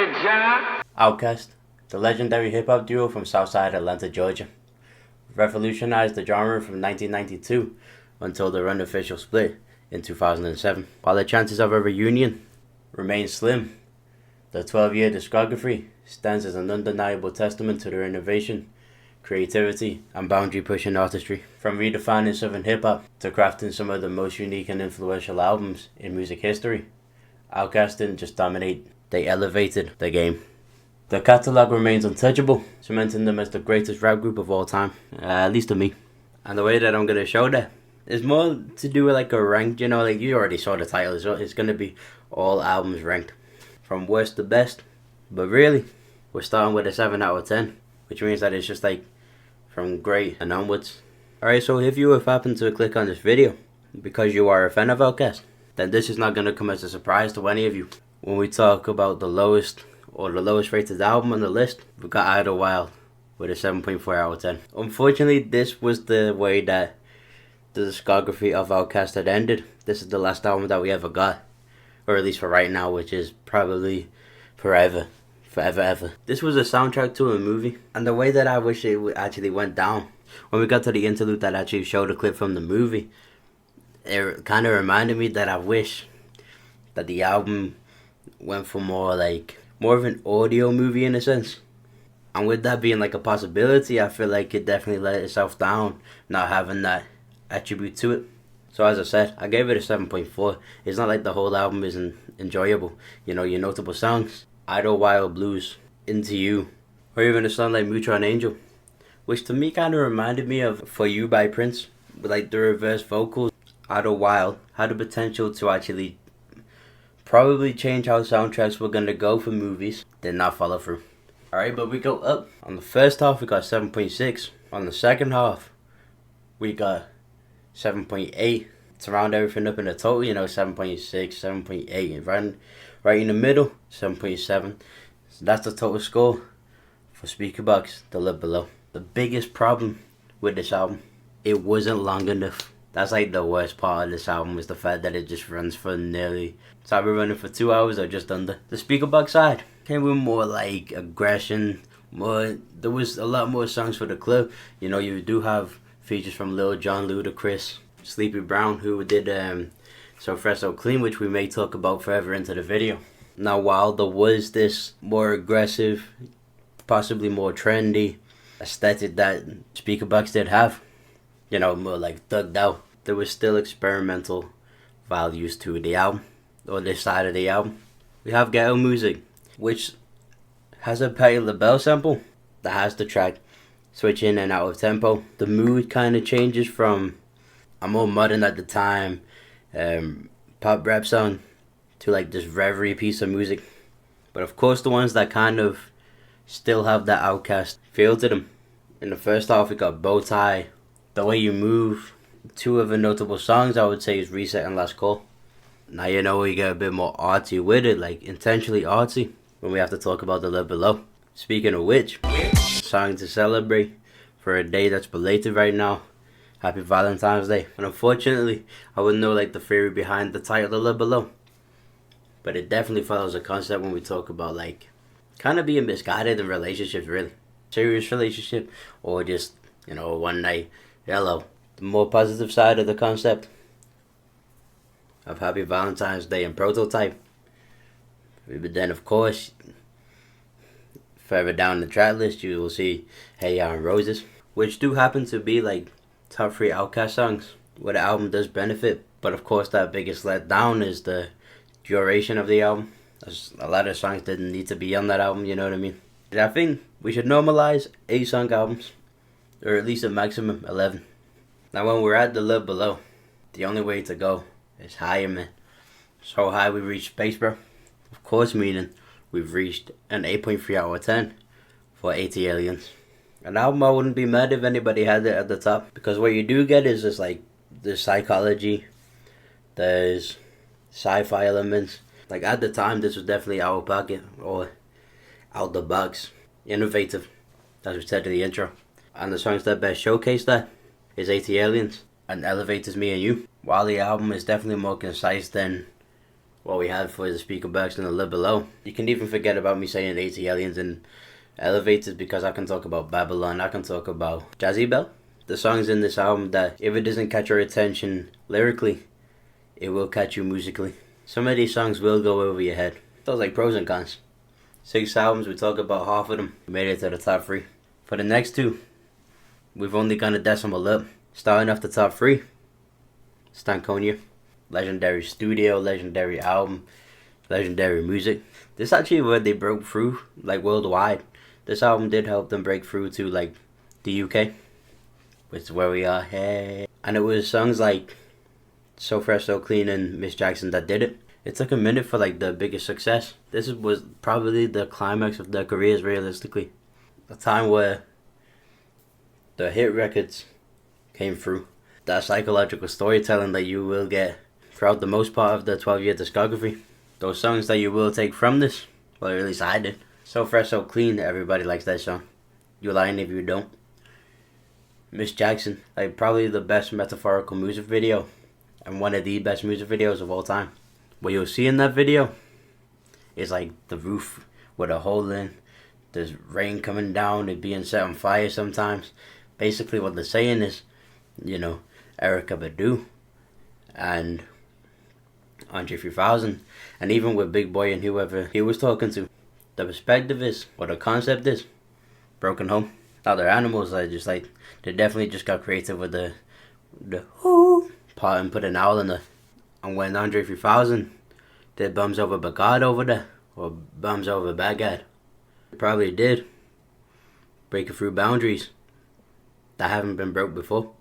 OutKast, the legendary hip-hop duo from Southside Atlanta, Georgia, revolutionized the genre from 1992 until their unofficial split in 2007. While the chances of a reunion remain slim, the 12-year discography stands as an undeniable testament to their innovation, creativity, and boundary-pushing artistry. From redefining Southern hip-hop to crafting some of the most unique and influential albums in music history, OutKast didn't just dominate, they elevated the game. Their catalog remains untouchable, cementing them as the greatest rap group of all time, at least to me. And the way that I'm going to show that is more to do with like a rank, like you already saw the title, so it's going to be all albums ranked from worst to best. But really, we're starting with a 7 out of 10, which means that it's just like from great and onwards. Alright, so if you have happened to click on this video because you are a fan of OutKast, then this is not going to come as a surprise to any of you. When we talk about the lowest rated album on the list, we've got Idlewild with a 7.4 out of 10. Unfortunately, this was the way that the discography of OutKast had ended. This is the last album that we ever got, or at least for right now, which is probably forever ever. This was a soundtrack to a movie, and the way that I wish it actually went down, when we got to the interlude that actually showed a clip from the movie, it kind of reminded me that I wish that the album went for more of an audio movie in a sense. And with that being like a possibility, I feel like it definitely let itself down not having that attribute to it. So as I said, I gave it a 7.4. It's not like the whole album isn't enjoyable. Your notable songs, Idlewild Blues, Into You, or even a song like Neutron Angel, which to me kind of reminded me of For You by Prince, with like the reverse vocals. Idlewild had the potential to actually probably change how soundtracks were gonna go for movies. Did not follow through. Alright, but we go up. On the first half we got 7.6. On the second half we got 7.8. To round everything up in a total, 7.6, 7.8. Right in the middle, 7.7. So that's the total score for Speakerboxxx, The Love Below. The biggest problem with this album, it wasn't long enough. That's like the worst part of this album, is the fact that it just runs for it's either running for 2 hours or just under. The Speakerboxxx side came with more like aggression, there was a lot more songs for the club. You do have features from Lil Jon, Ludacris, Sleepy Brown, who did So Fresh So Clean, which we may talk about further into the video. Now, while there was this more aggressive, possibly more trendy aesthetic that Speakerboxxx did have, more like thugged out, there was still experimental values to the album, or this side of the album. We have Ghetto Music, which has a Patti LaBelle sample that has the track switch in and out of tempo. The mood kind of changes from a more modern at the time pop rap song to like this reverie piece of music. But of course the ones that kind of still have that OutKast feel to them. In the first half we got Bow Tie, The Way You Move. Two of the notable songs I would say is Reset and Last Call. Now we get a bit more artsy with it, like intentionally artsy, when we have to talk about The Love Below. Speaking of which, song to celebrate for a day that's belated right now. Happy Valentine's Day. And unfortunately, I wouldn't know like the theory behind the title The Love Below, but it definitely follows a concept when we talk about like kind of being misguided in relationships, really. Serious relationship, or just, one night, hello. The more positive side of the concept of Happy Valentine's Day and Prototype. But then of course, further down the track list you will see Hey Ya and Roses, which do happen to be like top 3 OutKast songs where the album does benefit. But of course that biggest letdown is the duration of the album. A lot of songs didn't need to be on that album, you know what I mean? And I think we should normalize 8 song albums, or at least a maximum 11. Now when we're at The Love Below, the only way to go is higher, man. So high we reached space, bro. Of course, meaning we've reached an 8.3 out of 10 for 80 Aliens. An album I wouldn't be mad if anybody had it at the top, because what you do get is just like there's psychology, there's sci-fi elements. Like at the time this was definitely out of pocket or out the box, innovative, as we said in the intro. And the songs that best showcase that is 80 Aliens and Elevators Me and You. While the album is definitely more concise than what we had for the speaker box in the lib below. You can even forget about me saying 80 aliens and elevators, because I can talk about Babylon, I can talk about Jazzy Bell. The songs in this album that if it doesn't catch your attention lyrically, it will catch you musically. Some of these songs will go over your head. Those like pros and cons. 6 albums, we talk about half of them. We made it to the top 3. For the next 2, we've only gone a decimal up. Starting off the top 3, Stankonia. Legendary studio, legendary album, legendary music. This actually where they broke through, like worldwide. This album did help them break through to like the UK, which is where we are. Hey. And it was songs like So Fresh, So Clean and Miss Jackson that did it. It took a minute for like the biggest success. This was probably the climax of their careers realistically. A time where the hit records came through. That psychological storytelling that you will get throughout the most part of the 12-year discography. Those songs that you will take from this, well, at least I did. So Fresh, So Clean, everybody likes that song. You're lying if you don't. Miss Jackson, like probably the best metaphorical music video and one of the best music videos of all time. What you'll see in that video is like the roof with a hole in, there's rain coming down, it being set on fire sometimes. Basically what they're saying is, you know, Erykah Badu and Andre 3000, and even with Big Boy and whoever he was talking to, the perspective is, or the concept is, broken home. Now they're animals, I just like, they definitely just got creative with the whoo part and put an owl in there. And when Andre 3000 did Bums Over Baghdad over there, or Bums Over Baghdad, it probably did breaking through boundaries that haven't been broke before.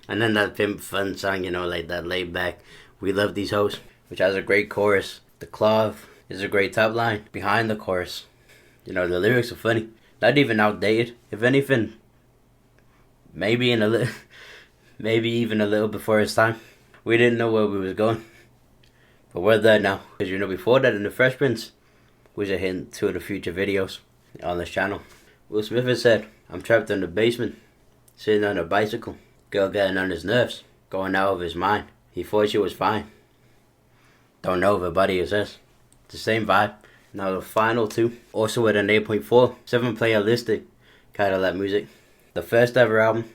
And then that fun song, you know, like that laid back, We Love These Hoes, which has a great chorus. The cloth is a great top line behind the chorus. You know, the lyrics are funny. Not even outdated. If anything, maybe even a little before its time. We didn't know where we was going, but we're there now. Because you know, before that in The Fresh Prince was a hint to the future videos on this channel. Will Smith has said, I'm trapped in the basement, sitting on a bicycle. Girl getting on his nerves, going out of his mind. He thought she was fine. Don't know if her body is this. It's the same vibe. Now the final 2, also with an 8.4, 7-player listed Cadillac Music. The first ever album.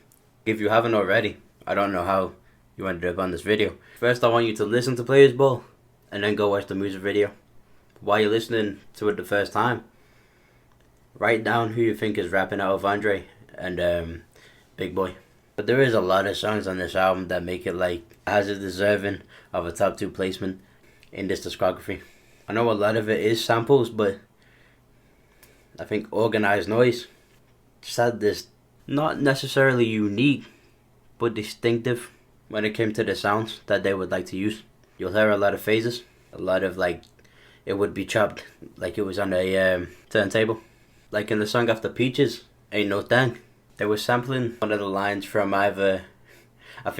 If you haven't already, I don't know how you ended up on this video. First I want you to listen to Players Ball, and then go watch the music video. While you're listening to it the first time, write down who you think is rapping out of Andre and Big Boy. But there is a lot of songs on this album that make it like, has it deserving of a top 2 placement in this discography. I know a lot of it is samples, but I think Organized Noise just had this not necessarily unique, but distinctive when it came to the sounds that they would like to use. You'll hear a lot of phases, a lot of like, it would be chopped like it was on a turntable. Like in the song after Peaches, Ain't No Thing, they were sampling one of the lines from either, I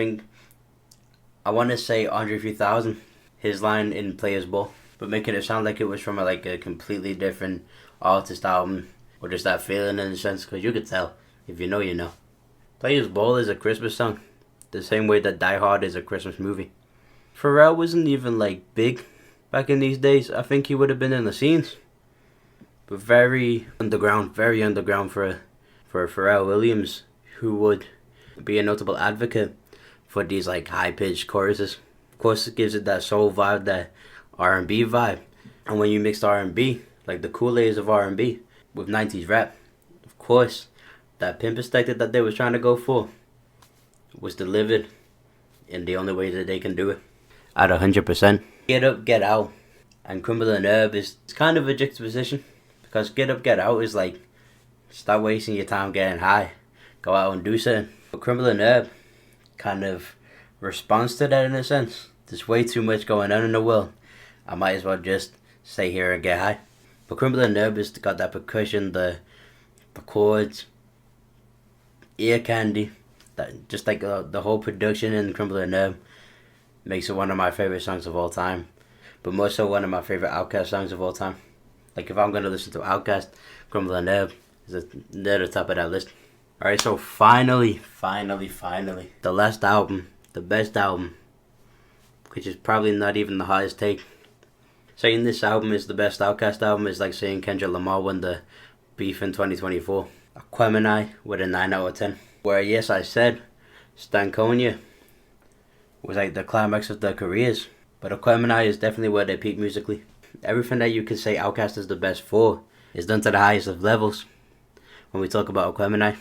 want to say Andre 3000, his line in Players Ball, but making it sound like it was from a completely different artist album, or just that feeling in a sense, because you could tell. If you know, you know. Players Ball is a Christmas song, the same way that Die Hard is a Christmas movie. Pharrell wasn't even like big back in these days. I think he would have been in the scenes, but very underground for Pharrell Williams, who would be a notable advocate for these like high-pitched choruses. Of course, it gives it that soul vibe, that R&B vibe. And when you mix R&B, like the cool layers of R&B with 90s rap, of course, that pimp aesthetic that they was trying to go for was delivered in the only way that they can do it, at 100%. Get Up, Get Out and Crumble and Herb is kind of a juxtaposition, because Get Up, Get Out is like, stop wasting your time getting high, go out and do something. But Crumble and Herb kind of responds to that in a sense. There's way too much going on in the world, I might as well just stay here and get high. But Crumble and Herb has got that percussion, the chords, ear candy, that just like the whole production in Crumble and Herb makes it one of my favorite songs of all time, but more so one of my favorite OutKast songs of all time. Like if I'm gonna listen to OutKast, Crumble and Herb is near the top of that list. Alright, so finally, the last album, the best album, which is probably not even the highest take, Saying this album is the best OutKast album is like saying Kendrick Lamar won the Beef in 2024. Aquemini with a 9 out of 10. Where yes, I said Stankonia was like the climax of their careers, but Aquemini is definitely where they peak musically. Everything that you could say OutKast is the best for is done to the highest of levels. When we talk about Aquemini,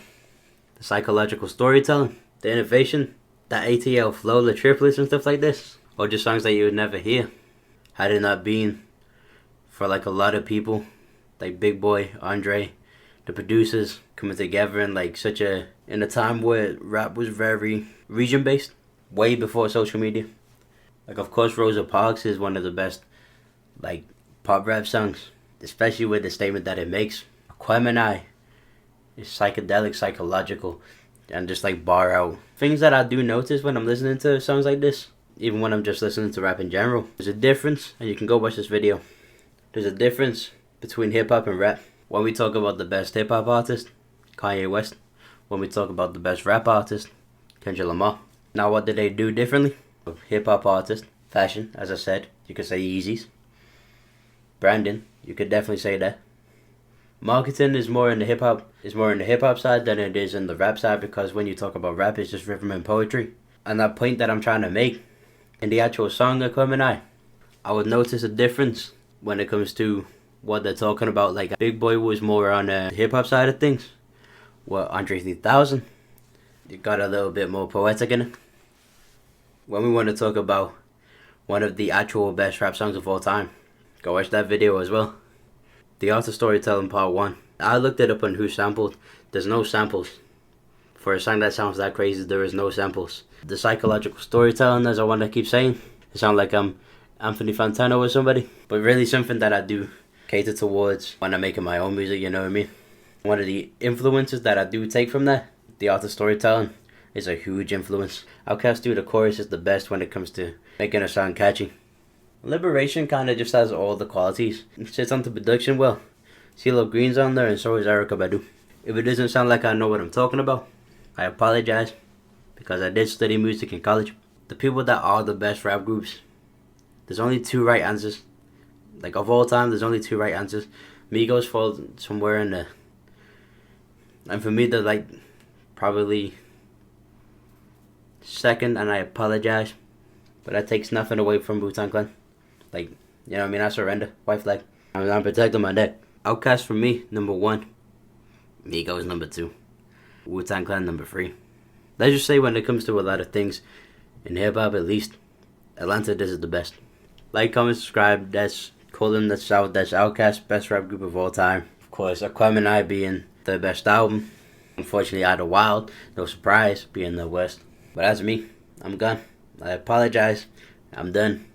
the psychological storytelling, the innovation, that ATL flow, the triplets and stuff like this, or just songs that you would never hear, had it not been for like a lot of people, like Big Boy, Andre, the producers coming together in like in a time where rap was very region based, way before social media. Like of course Rosa Parks is one of the best like pop rap songs, especially with the statement that it makes. Aquemini is psychedelic, psychological, and just like bar out. Things that I do notice when I'm listening to songs like this, even when I'm just listening to rap in general, there's a difference, and you can go watch this video. There's a difference between hip hop and rap. When we talk about the best hip hop artist, Kanye West. When we talk about the best rap artist, Kendrick Lamar. Now what did they do differently? Hip hop artist, fashion, as I said, you could say Yeezys. Branding, you could definitely say that. Marketing is more in the hip hop side than it is in the rap side, because when you talk about rap, it's just rhythm and poetry. And that point that I'm trying to make in the actual song Aquemini, I would notice a difference when it comes to what they're talking about. Like Big Boy was more on the hip hop side of things. Well, Andre 3000, you got a little bit more poetic in it. When we want to talk about one of the actual best rap songs of all time, go watch that video as well. The Art of Storytelling Part 1. I looked it up on who sampled. There's no samples. For a song that sounds that crazy, there is no samples. The psychological storytelling, as I want to keep saying, it sounds like I'm Anthony Fantano or somebody. But really something that I do cater towards when I'm making my own music, you know what I mean? One of the influences that I do take from that, the Art of Storytelling, is a huge influence. OutKast do the chorus is the best when it comes to making a song catchy. Liberation kind of just has all the qualities. It sits onto production well. CeeLo Green's on there and so is Erykah Badu. If it doesn't sound like I know what I'm talking about, I apologize, because I did study music in college. The people that are the best rap groups, there's only two right answers. Like of all time, there's only two right answers. Migos fall somewhere in the... And for me, they're like probably second, and I apologize. But that takes nothing away from Wu-Tang Clan. Like, you know what I mean? I surrender. White flag. I'm protecting my neck. OutKast for me, number 1. Migos, number 2. Wu-Tang Clan, number 3. Let's just say when it comes to a lot of things, in hip-hop at least, Atlanta does it the best. Like, comment, subscribe. That's Colin, that's South, that's OutKast, best rap group of all time. Of course, Aquemini being the best album. Unfortunately, Idlewild, no surprise, being the West. But that's me. I'm gone. I apologize. I'm done.